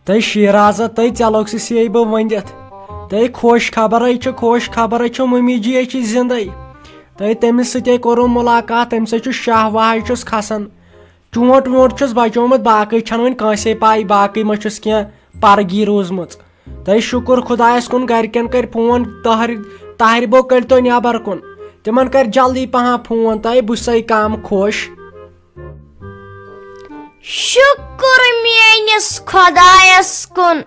تہ شیرازا تہ ژےٚ سی بہٕ ؤنِتھ تہ خوش خبر ممی جی چھ زندے تہ تٔمِس سۭتۍ کوٚروٕ مُلاقات تمہِ سۭتۍ چھُ شاہ واے چھُس کھسان چونٹ وونٹ چھُس بچومُت باقٕے چھنہٕ وۄنۍ کٲنسے پاے باقٕے ما چھُس کینٛہہ پرگی روٗزمٕژ تہ شُکر خۄدایس کُن گرِکٮ۪ن کٔرۍ فون طاہر بو کٔڑۍتو نٮ۪بر کُن تِمن کر جلدی پہم فون تہ بہٕ چھسے کم خوش شُکر میٲنِس خۄدایس کُن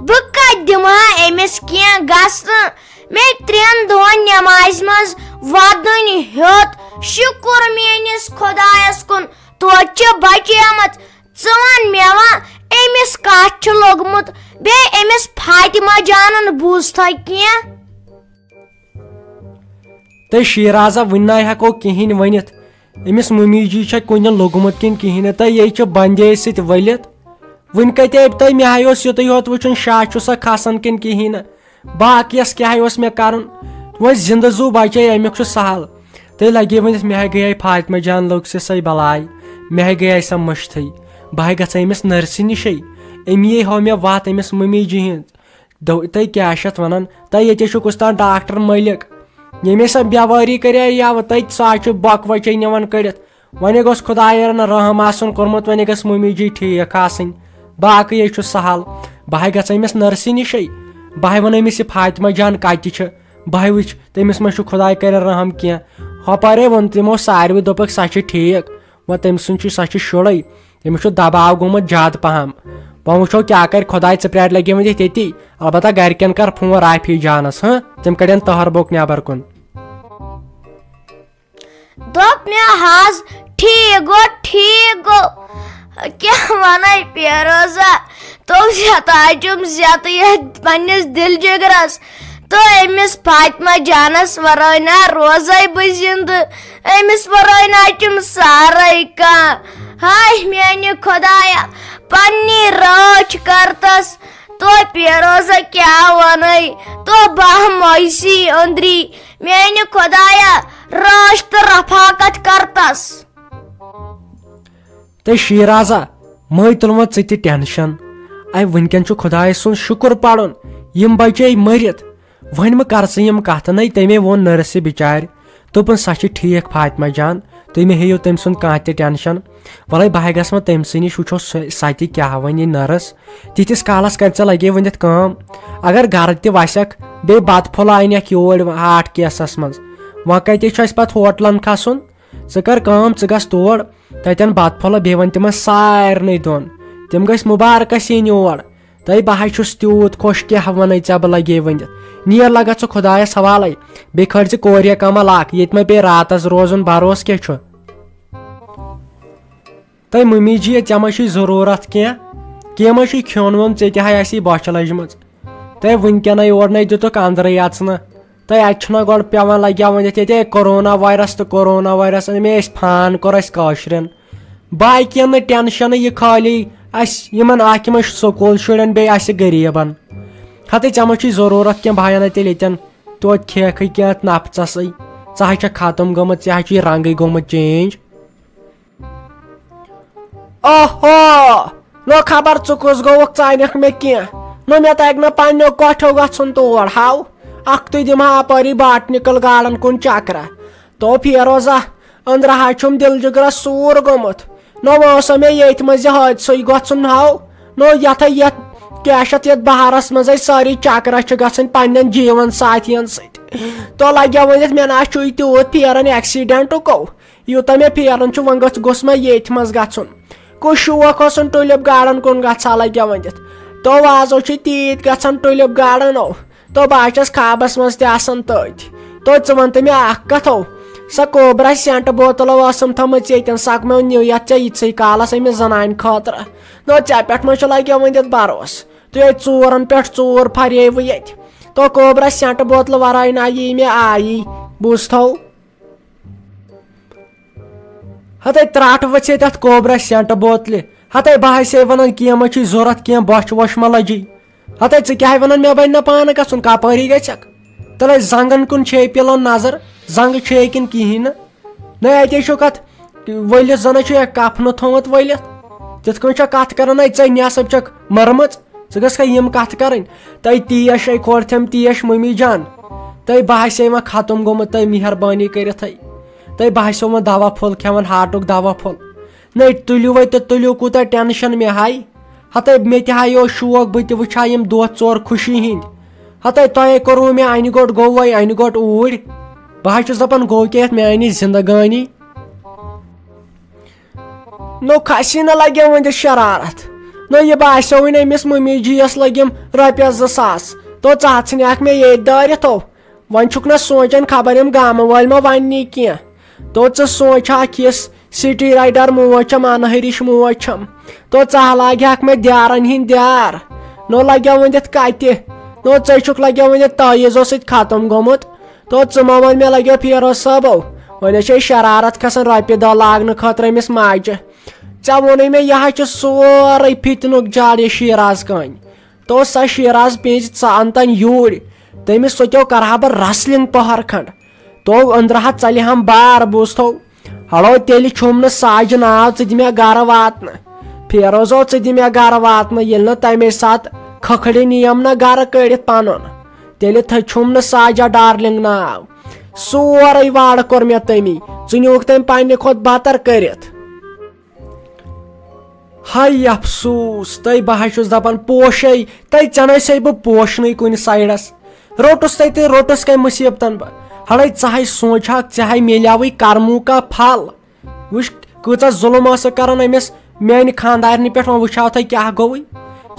بہٕ کتہِ دِمہٕ ہا أمِس کینٛہہ گژھنہٕ مےٚ 3 دۄہن نٮ۪مازِ منٛز ودٕنۍ ہیوٚت شُکر میٲنِس خۄدایس کُن توتہِ چھِ بچیمٕژ ژٕ ون مےٚ أمِس کتھ چھُ لوٚگمُت بیٚیہِ أمِس فاطمہ جانن بوٗزتھا کینٛہہ تہ شیرازا وُنہِ نَے ہٮ۪کو کِہینۍ ؤنِتھ أمِس ممی جی چھا کُنہِ لوٚگمُت کِنہٕ کِہینۍ نہٕ تہ یہِ چھِ بندے سۭتۍ ؤلِتھ وُنہِ کتے تۄہہِ مےٚ ہاے اوس یُتُے یوت وٕچھُن شاہ چھُسا کھسان کِنہٕ کِہینۍ نہٕ باقیس کیٛاہ اوس مےٚ کرُن وۄنۍ زندٕ زوٗ بچے امیُک چھُ سہل تیٚلہِ لگے ؤنِتھ مےٚ ہاے گٔیے فاطمہ جان لوٚگ سٕے بلاے مےٚ ہاے گٔیے سۄ مٔشتھٕے بہٕ ہاے گژھے أمِس نرسہِ نِشے أمی ہٲو مےٚ وتھ أمِس ممی جی ہٕنٛز تُہۍ کیٛاہ چھِ اتھ ونان تۄہہِ ییٚتہِ چھُ کُستان ڈاکٹر مٔلِک ییٚمے سۄ بٮ۪وٲری کرے یوٕ تتہِ سۄ چھُ بۄکہٕ وچے نِوان کٔڑِتھ وۄنۍ گوٚژھ خۄداین رحم آسُن کوٚرمُت وۄنۍ گٔژھ ممی جی ٹھیٖک آسٕنۍ باقٕے چھُ سہل بہٕ ہاے گژھے أمِس نرسہِ نِشے بہٕ ہاے ونہٕ أمِس یہِ فاطمہ جان کتہِ چھِ بہٕ ہاے وٕچھ تٔمِس ما چھُ خۄداے کرن رحم کینٛہہ ہۄپٲرے ووٚن تِمو ساروٕے دوٚپُکھ سۄ چھِ ٹھیٖک وۄنۍ تٔمۍ سُنٛد چھُ سۄ چھِ شُرے تٔمِس چھُ دباو گوٚمُت زیادٕ پہم وۄنۍ وٕچھو کیٛاہ کرِ خۄداے ژٕ پرٛارِ لگے ؤنِتھ ییٚتی البتہ گرِکٮ۪ن کر فون رافی جانس تِم کڑن تہربوک نٮ۪بر کُن دوٚپ مےٚ حظ ٹھیٖک گوٚو کیٛاہ ونے پیروزا تُم زیتاجُم زیتہٕ یتھ پننِس دل جگرس تہٕ أمِس فاطمہ جانس ورٲے نا روزے بہٕ زندٕ أمِس ورٲے نا چھُم سارے کانٛہہ ہاے میانہِ خۄدایا پننی رٲچھ کرتس تو پیروزا کیٛاہ ونے تو باہ مویسی أنٛدری میانہِ خۄدایا رٲچھ تہٕ رفاقت کرتس تہ شیرازا مے تُلمت ژٕ تہِ ٹینشن وٕنکٮ۪ن چھُ خۄدایس سُنٛد شُکر پرُن یِم بچے مٔرِتھ وۄنۍ مہ کر ژٕ یِم کتھٕ نٕے تمے ووٚن نرسہِ بچارِ دوٚپُن سۄ چھِ ٹھیٖک فاطمہ جان تُہۍ مہ ہیٚیِو تٔمۍ سُنٛد کانٛہہ تہِ ٹینشن وَلے بہٕ ہاے گژھٕ وۄنۍ تٔمۍ سٕے نِش وٕچھو سۄ تہِ کیٛاہ وَنہِ نرس تیٖتِس کالس کر ژےٚ لگے ؤنِتھ کٲم اگر گرٕ تہِ وسٮ۪کھ بیٚیہِ بتہٕ پھوٚلہ انکھ یور ہاٹ کیسس منٛز وۄنۍ کتے چھُ اسہِ پتہٕ ہوٹلن کھسُن ژٕ کر کٲم ژٕ گژھ تور تتٮ۪ن بتہٕ پھوٚلہ بیٚیہِ ون تِمن سارنٕے دۄن تِم گٔژھۍ مُبارکس یِنۍ یور تۄہہِ بہٕ ہاے چھُس تیوٗت خۄش کیٛاہ ونے ژےٚ بہٕ لگے ؤنِتھ نیر لگا ژٕ خۄدایس حوالے بیٚیہِ کھٲلۍ ژٕ کوریا کمل اکھ ییٚتہِ مےٚ پیٚیہِ راتس روزُن بروسہٕ کیٛاہ چھُ تۄہہِ ممی جی ژےٚ ما چھُے ضروٗرت کینٛہہ ما چھُے کھیوٚن ووٚن ژےٚ تہِ ہاے آسی بۄچھِ لٔجمٕژ تۄہہِ وٕنکٮ۪نٕے یورنٕے دِتُکھ انٛدرٕے اژنہٕ تۄہہِ اتہِ چھُنہ گۄڈٕ پیٚوان لگیا ؤنِتھ ییٚتہِ کورونا وایرس اَمے أسۍ فان کوٚر اسہِ کٲشرٮ۪ن باقین نہٕ ٹینشنٕے یہِ خٲلی اسہِ یِمن اکھ یِمن سکوٗل شُرٮ۪ن بیٚیہِ اسہِ غریٖبن ہتے ژےٚ ما چھُے ضروٗرت کینٛہہ بہٕ ہاے انَے تیٚلہِ ییٚتٮ۪ن توتہِ کھیکھٕے کینٛہہ نفژسٕے ژٕ ہاے چھکھ ختم گٔمٕژ ژےٚ ہاے چھُے رنگٕے گوٚمُت چینج اوہو نو خبر ژٕ کُس گوٚوُکھ ژٕ انکھ مےٚ کینٛہہ نو مےٚ تگہِ نہٕ پننیو کۄٹھیو گژھُن تور ہاو اکھتُے دِمہا اپٲری باٹنِکل گاڈن کُن چکرا تو فیروزا أنٛدرٕ حظ چھُم دل جگرس سوٗر گوٚمُت نو اوسا مےٚ ییٚتھۍ منٛز یہِ حٲدثے گژھُن ہاو نو یتھے یتھ کیٛاہ چھِ یتھ بہارس منٛزے سٲری چکرا چھِ گژھٕنۍ پننٮ۪ن جیون ساتھین سۭتۍ تو لگیا ؤنِتھ مےٚ نہ چھُے تیوٗت پھیران ایکسیڈنٹُک یوٗتاہ مےٚ پھیران چھُ وۄنۍ گوٚژھ مےٚ ییٚتھۍ منٛز گژھُن کُس شوق اوسُن ٹولِپ گاڈن کُن گژھا لگیا ؤنِتھ تو آزو چھِ تیٖتۍ گژھان ٹولِپ گاڈنو تو بہٕ چھس خوابس منٛز تہِ آسان تٔتھۍ تو ژٕ ون تہٕ مےٚ اکھ کتھو سۄ کوبرا سینٹ بوتلو ٲسٕم تھٲمٕژ ییٚتٮ۪ن سکھ مےٚ نِو یتھ ژےٚ یِژھٕے کالس أمِس زنانہِ خٲطرٕ نو ژےٚ پٮ۪ٹھ ما چھُ لگیا ؤنِتھ بروسہٕ تُہۍ ژورن پٮ۪ٹھ ژور پھرییوٕ ییٚتہِ تو کوبرا سینٹ بوتلہٕ ورٲے نہ یی مےٚ آیی بوٗزتھو ہتے ترٛٹھ ؤژھ ییٚتہِ اتھ کوبرا سینٹ بوتلہِ ہتے بہٕ ہسے ونان کینٛہہ ما چھُے ضروٗرت کینٛہہ بۄچھِ وۄچھ ما لجی ہتے ژٕ کیٛاہ ونان مےٚ بنہِ نہ پانہٕ گژھُن کپٲری گژھکھ تیٚلے زنگن کُن چھے پِلن نظر زنگہٕ چھے کِنہٕ کِہینۍ نہٕ اتے چھُکھ اتھ ؤلِتھ زنہٕ چھُ کفنہٕ تھومُت ؤلِتھ تِتھ کٔنۍ چھا کتھ کران ژے نٮ۪صٕب چھکھ مٔرمٕژ ژٕ گژھ یِم کتھ کرٕنۍ تۄہہِ تیش کھورتھم تیش مٔمی جان تۄہہِ باسے وۄنۍ ختم گوٚمُت تۄہہِ مہربٲنی کٔرِتھ تۄہہِ باسیو وۄنۍ دوا پھوٚل کھٮ۪وان ہاٹُک دوا پھوٚل نٔے تُلِو وۄنۍ تہٕ تُلِو کوٗتاہ ٹٮ۪نشن مےٚ ہاے ہتٲے مےٚ تہِ ہایو شوق بہٕ تہِ وٕچھِ ہا یِم دۄہ ژور خوشی ہِنٛدۍ ہتٲے تۄہے کوٚروٕ مےٚ انہِ گوٚٹ گوٚو وۄنۍ انہِ گوٚٹ اوٗرۍ بہٕ حظ چھُس دپان گوٚو کیٛاہ یتھ میانہِ زندگٲنی نو کھسی نہٕ لگیو وۄنۍ شرارت نو یہِ باسیوٕے نہٕ أمِس مٔمی جی یس لٔگِم رۄپیس 2,000 تو ژٕ ژھٕنیکھ مےٚ ییٚتہِ دٲرِتھ وۄنۍ چھُکھ نہ سونچان خبر یِم گامہٕ وٲلۍ ما وننی کینٛہہ تو ژٕ سونچہکھ یِس سٹی رایڈر موج چھم انہرِش موج چھم تو ژٕ لاگہکھ مےٚ دیارن ہِنٛدۍ دیار نو لگیو ؤنِتھ کتہِ نو ژے چھُکھ لگیو ؤنِتھ تٲیٖزو سۭتۍ ختم گوٚمُت تو ژٕ ما ون مےٚ لگیو فیروز صٲبو وۄنۍ چھے شرارت کھسان رۄپیہِ دہ لاگنہٕ خٲطرٕ أمِس ماجہِ ژےٚ ووٚنُے مےٚ یہِ حظ چھُ سورُے فِتنُک جڑ یہِ شیراز کٲنۍ تو سۄ شیراز پیٖنٛژِ ژٕ انتن یوٗرۍ تٔمِس سۭتۍ کرہا بہٕ رسلِنگ پہر کھنڈ تو أنٛدرٕ ہا ژلہِ ہم بار بوٗزتھو ہڑو تیٚلہِ چھُم نہٕ ساجہِ ناو ژٕ دِ مےٚ گرٕ واتنہٕ فیروزو ژٕ دِ مےٚ گرٕ واتنہٕ ییٚلہِ نہٕ تمے ساتہٕ کھکھڑِ نِیم نہ گرٕ کٔڑِتھ پنُن تیٚلہِ چھُم نہٕ ساجا ڈارلِنگ ناو سورُے واڑٕ کوٚر مےٚ تٔمی ژٕ نیوٗکھ تٔمۍ پننہِ کھۄتہٕ بتر کٔرِتھ ہاے افسوٗس تۄہہِ بہٕ حظ چھُس دپان پوشے تۄہہِ ژنٲسے بہٕ پوشنٕے کُنہِ سایڈس روٚٹُس تتہِ روٚٹُس کمہِ مُصیبتن بہٕ ہڑے ژٕ ہاے سونچہکھ ژےٚ ہاے مِلیوٕے کرمو کا پھل وٕچھ کۭژاہ ظُلم ٲسٕکھ کران أمِس میانہِ خانٛدارنہِ پٮ۪ٹھ وۄنۍ وٕچھاو تۄہہِ کیٛاہ گوٚوٕے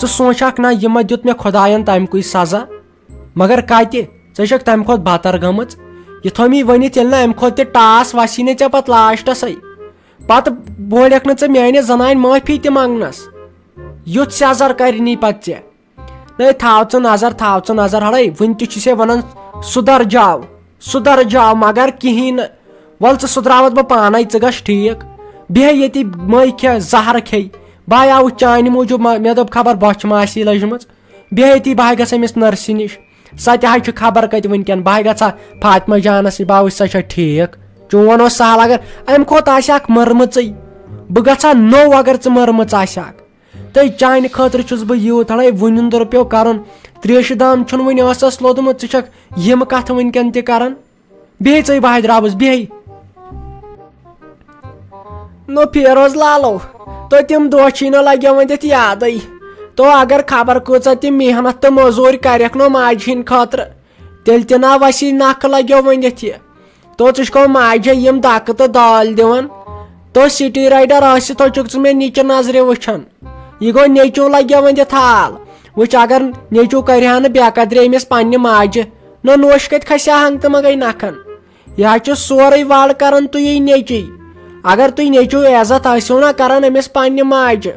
ژٕ سونچہکھ نہ یہِ ما دیُت مےٚ خۄداین تمہِ کُے سزا مگر کتہِ ژےٚ چھکھ تمہِ کھۄتہٕ بتر گٔمٕژ یہِ تھوٚو مےٚ ؤنِتھ ییٚلہِ نہٕ امہِ کھۄتہٕ تہِ ٹاس وسی نہٕ ژےٚ پتہٕ لاسٹسٕے پتہٕ بوڑکھ نہٕ ژٕ میانہِ زنانہِ معٲفی تہِ منٛگنس یُتھ سیزر کرنی پتہٕ ژےٚ نٔے تھاو ژٕ نظر ہڑے وُنہِ تہِ چھُسے ونان سُدر جاو مگر کہیٖنۍ نہٕ ول ژٕ سُدراوتھ بہٕ پانے ژٕ گژھ ٹھیٖک بیٚہہ ییٚتی مٔے کھے زہر کھے بہٕ آوُس چانہِ موٗجوٗب مےٚ دوٚپ خبر بۄچھِ ما آسی لٔجمٕژ بیٚہہ ییٚتی بہٕ گژھ أمِس نرسہِ نِش سۄ تہِ حظ چھِ خبر کتہِ وٕنکیٚن بہٕ گژھا فاطمہ جانس نِش بہٕ وٕچھ سۄ چھا ٹھیٖک چون اوس سہل اگر امہِ کھۄتہٕ آسہکھ مٔرمٕژٕے بہٕ گژھا نوٚو اگر ژٕ مٔرمٕژ آسہکھ تہٕ چانہِ خٲطرٕ چھُس بہٕ یوٗت ہڑے وُنِنٛدُر پیٚو کرُن تریشہِ دام چھُنہٕ وُنہِ ٲسس لوٚدمُت ژٕ چھکھ یِم کتھٕ وٕنکیٚن تہِ کران بیٚیہِ ژٕے بہٕ درٛاوُس بیٚیہِ نو فیروز لالو تو تِم دۄہ چھی نہٕ لگیو وۄنۍ دِتھ یادٕے تو اگر خبر کۭژاہ تہِ محنت تہٕ موٚزوٗرۍ کرکھ نو ماجہِ ہِنٛدِ خٲطرٕ تیٚلہِ تہِ نا وسی نکھٕ لگیو ؤنِتھ یہِ تو ژٕ چھُکھ ماجہِ یِم دکہٕ تہٕ دٲلۍ دِوان تو سٹی رایڈر ٲسِتھ چھُکھ ژٕ مےٚ نِچہِ نظرِ وٕچھان یہِ گوٚو نیٚچوٗ لگیو وۄنۍ دِتھ حال وٕچھ اگر نیٚچوٗ کرِہا نہٕ بے قدرِ أمِس پننہِ ماجہِ نو نوش کتہِ کھسہِ ہا ہنٛگتہٕ منٛگے نکھن یہِ حظ چھُ سورُے وڑ کران تُہی نیٚچی اگر تُہۍ نیٚچوٗ عزت ٲسِو نا کران أمِس پننہِ ماجہِ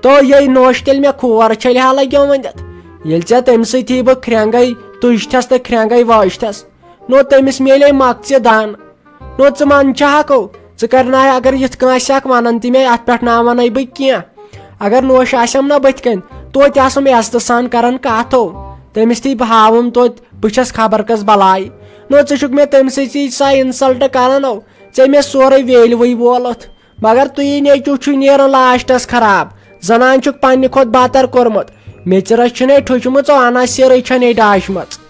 تو یے نوش تیٚلہِ مےٚ کھور چھٔلہِ ہا لگیو وۄنۍ دِتھ ییٚلہِ ژےٚ تٔمۍ سۭتی بہٕ کھرٛٮ۪نٛگے تُجتھس تہٕ کھرٛٮ۪نٛگے وٲجتھس نو تٔمِس میلے مۄکژِ دان نو ژٕ منٛدچھہکو ژٕ کرناے اگر یِتھ کٔنۍ آسہکھ ونان تہِ مےٚ اتھ پٮ۪ٹھ نا ونے بہٕ کینٛہہ اگر نوش آسٮ۪م نا بٕتھِ کَنۍ توتہِ آسُم عزتہٕ سان کران کتھ تٔمِس تہِ بہٕ ہاوُم توتہِ بہٕ چھس خبر کٔژ بلاے نو ژٕ چھُکھ مےٚ تٔمۍ سۭتی سۄ انسلٹ کران ژےٚ مےٚ سورُے ویلوٕے وولُتھ مگر تُہی نیٚچوٗ چھُے نیران لاسٹس خراب زنان چھُکھ پننہِ کھۄتہٕ بتر کوٚرمُت میٚژرس چھُنے ٹھُچمٕژ انا سیرٕے چھنے ڈاشمٕژ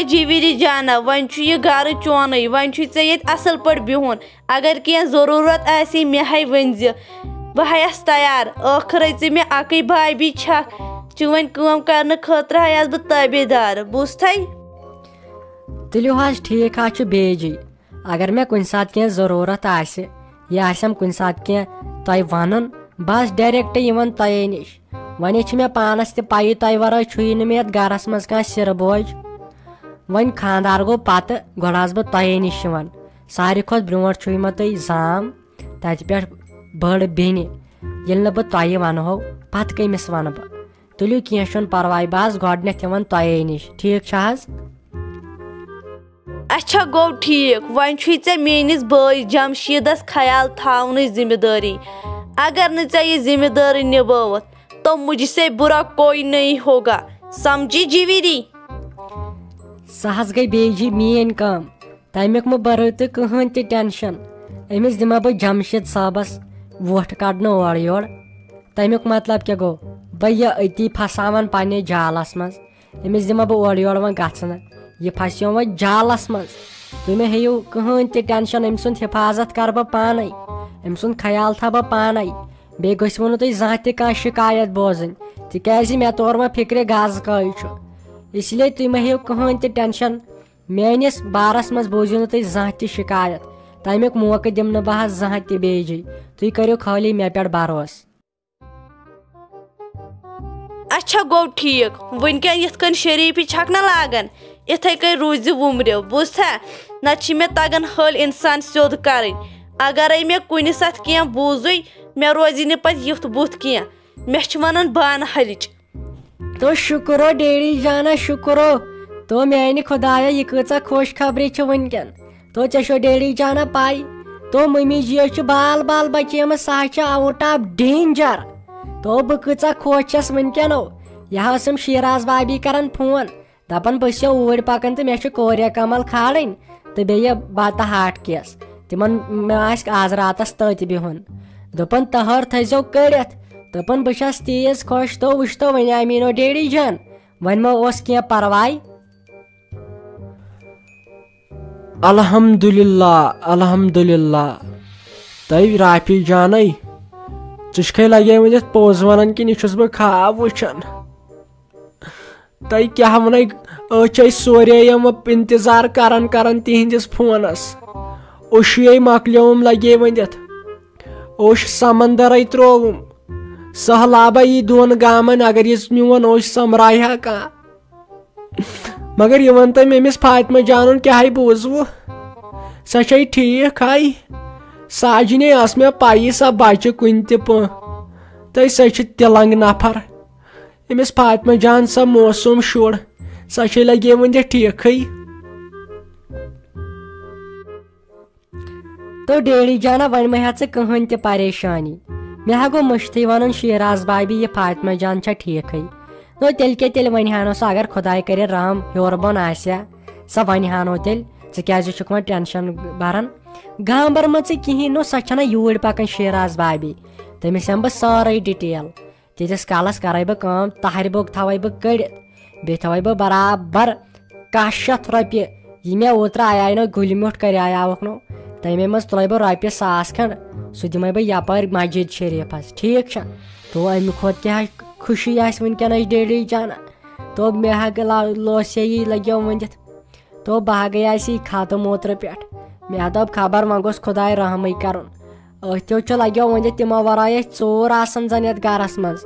جیویری جانا وۄنۍ چھُ یہِ گرٕ چونٕے وۄنۍ چھُے ژےٚ ییٚتہِ اصل پٲٹھۍ بِہُن اگر کینٛہہ ضروٗرت آسی مےٚ ہے ؤنۍزِ بہٕ ہایس تیار ٲخرے ژٕ مےٚ اکٕے بھابی چھکھ چھِ وۄنۍ کٲم کرنہٕ خٲطرٕ ہایس بہٕ تٲبیدار بوٗزتھے تُلِو حظ ٹھیٖک حظ چھُ بیٚیہِ جی اگر مےٚ کُنہِ ساتہٕ کینٛہہ ضروٗرت آسہِ یا آسٮ۪م کُنہِ ساتہٕ کینٛہہ تۄہہِ ونُن بہٕ آسہٕ ڈایریکٹ یِوان تۄہے نِش وۄنۍ چھِ مےٚ پانس تہِ پَیی تۄہہِ ورٲے چھُیی نہٕ مےٚ یتھ گرس منٛز کانٛہہ سِرٕ بوج وۄنۍ خانٛدار گوٚو پتہٕ گۄڈٕ آسہٕ بہٕ تۄہے نِش یِوان ساروی کھۄتہٕ برونٛٹھ چھُے مےٚ تۄہہِ زام تتہِ پٮ۪ٹھ بٔڑ بیٚنہِ ییٚلہِ نہٕ بہٕ تۄہہِ ونہو پتہٕ کٔمِس ونہٕ بہٕ تُلِو کینٛہہ چھُنہٕ پرواے بہٕ آسہٕ گۄڈٕنٮ۪تھ یِوان تۄہے نِش ٹھیٖک چھا حظ اچھا گوٚو ٹھیٖک وۄنۍ چھُے ژےٚ میٲنِس بٲے جمشیٖدس خیال تھاونٕچ ذمہٕ دٲری اگر نہٕ ژےٚ یہِ ذمہٕ دٲری نِبٲوٕتھ تو مجھ سے برا کوئی نہیں ہوگا سمجھی جیویری سۄ حظ گٔے بیٚیہِ جی میٲنۍ کٲم تمیُک مہٕ بٔرِو تُہۍ کٕہٕنۍ تہِ ٹٮ۪نشن أمِس دِمہٕ بہٕ جمشیٖد صٲبس ووٹ کڑنہٕ اورٕ یور تمیُک مطلب کیٛاہ گوٚو بہٕ یہِ أتی پھساوان پننِس جالس منٛز أمِس دِمہٕ بہٕ اورٕ یورٕ وۄنۍ گژھنہٕ یہِ پھسیو وۄنۍ جالس منٛز تُہۍ مہٕ ہیٚیِو کٕہٕنۍ تہِ ٹٮ۪نشن أمۍ سُنٛد حفاظت کرٕ بہٕ پانے أمۍ سُنٛد خیال تھاو بہٕ پانے بیٚیہِ گٔژھوٕ نہٕ تُہۍ زانٛہہ تہِ کانٛہہ شکایت بوزٕنۍ تِکیٛازِ مےٚ توٚر وۄنۍ فِکرِ گز کٔہۍ چھُ اس لیے تُہۍ مہٕ ہیٚیِو کٕہٕنۍ تہِ ٹٮ۪نشن میٲنِس بارس منٛز بوٗزِو نہٕ تُہۍ زانٛہہ تہِ شکایت تمیُک موقعہٕ دِمہٕ نہٕ بہٕ حظ زانٛہہ تہِ بیٚیہِ جی تُہۍ کٔرِو خٲلی مےٚ پٮ۪ٹھ بھروسہٕ اچھا گوٚو ٹھیٖک وٕنکٮ۪ن یِتھ کٔنۍ شریٖفی چھکھ نہ لاگان یِتھے کٔنۍ روٗزِ وُمرِو بوٗزتھا نتہٕ چھِ مےٚ تگان حٲلۍ انسان سیوٚد کرٕنۍ اگرے مےٚ کُنہِ ساتہٕ کینٛہہ بوٗزٕے مےٚ روزی نہٕ پتہٕ یُتھ بُتھ کینٛہہ مےٚ چھِ ونان بانہٕ ہلِچ تو شُکرو ڈیڈی جانا شُکرو تو میانہِ خۄدایا یہِ کۭژاہ خۄش خبرِ چھِ وٕنکٮ۪ن تو ژےٚ چھو ڈیڈی جانا پاے تو مٔمی جی چھِ بال بال بچیمٕژ سۄ حظ چھِ آوُٹ آف ڈینجر تو بہٕ کۭژاہ خۄش چھس وٕنکٮ۪نو یہِ ٲسٕم شیراز بابی کران فون دپان بہٕ چھسو اوٗرۍ پکان تہٕ مےٚ چھِ کوریا کمل کھالٕنۍ تہٕ بیٚیہِ بتہٕ ہاٹ کیس تِمن مےٚ آسہِ آز راتس تٔتۍ بِہُن دوٚپُن تٔہر تھٲیزیو کٔڑِتھ دوٚپُن بہٕ چھس تیٖژ خۄش تو وٕچھ تو وۄنۍ آے میٖنو ڈیڈی جان وۄنۍ ما اوس کینٛہہ پرواے الحمدُاللہ الحمدُاللہ تۄہہِ رافی جانے ژٕ چھکھے لگیمٕتۍ یتھ پوٚز ونان کِنہٕ یہِ چھُس بہٕ خواب وٕچھان تۄہہِ کیٛاہ ونَے أسۍ سورے یِم انتظار کران کران تِہنٛدِس فونس اوٚشُے مۄکلیوم لگے ؤنِتھ اوٚش سمندرے ترووُم سہلابے یی دۄن گامن اگر یہِ میون اوٚش سمبراے ہا کانٛہہ مگر یہِ ون تہٕ أمِس فاطمہ جانُن کیٛاہ بوٗزوٕ سۄ چھے ٹھیٖک ہاے ساجنے ٲس مےٚ پایی سۄ بچہِ کُنہِ تہِ تہٕ سۄ چھِ تِلنٛگ نفر أمِس فاطمہ جان سۄ موسوٗم شُر سۄ چھے لگے ؤنِتھ ٹھیٖکھٕے تو ڈیڈی جانا وۄنۍ مہ ہےٚ ژٕ کٕہٕنۍ تہِ پریشٲنی مےٚ ہا گوٚو مٔشتھٕے ونُن شیراز بابی یہِ فاطمہ جان چھےٚ ٹھیٖکھٕے نو تیٚلہِ کیٛاہ تیٚلہِ ونہِ ہا نہٕ سۄ اگر خۄداے کرِ رحم ہیوٚر بۄن آسہِ ہا سۄ ونہِ ہا نو تیٚلہِ ژٕ کیٛازِ چھُکھ وۄنۍ ٹٮ۪نشن بران گامبر مہ ژٕ کہیٖنۍ نو سۄ چھنہ یوٗرۍ پکان شیراز بابی تٔمِس ہٮ۪مہٕ بہٕ سٲرٕے ڈِٹیل تیٖتِس کالس کرے بہٕ کٲم تہرِ بوٚگ تھاوے بہٕ کٔڑِتھ بیٚیہِ تھاوے بہٕ برابر 1,000 رۄپیہِ یہِ مےٚ اوترٕ آیے نو گُلہِ میوٗٹھ کریاوُکھ نو تمے منٛز تُلے بہٕ رۄپیہِ 1,000 کھنٛڈ سُہ دِمے بہٕ یپٲرۍ مسجد شریٖفس ٹھیٖک چھا تو امہِ کھۄتہٕ کیٛاہ خوشی آسہِ وٕنکٮ۪نس ڈیڈی جانا تو مےٚ ہا لوسے یی لگیو ؤنِتھ تو بہٕ ہا گٔیاس یہِ ختم اوترٕ پٮ۪ٹھ مےٚ دوٚپ خبر وۄنۍ گوٚژھ خۄداے رحمٕے کرُن أتھیو چھُ لگیو ؤنِتھ تِمو ورٲے ٲسۍ ژوٗر آسان زن یتھ گرس منٛز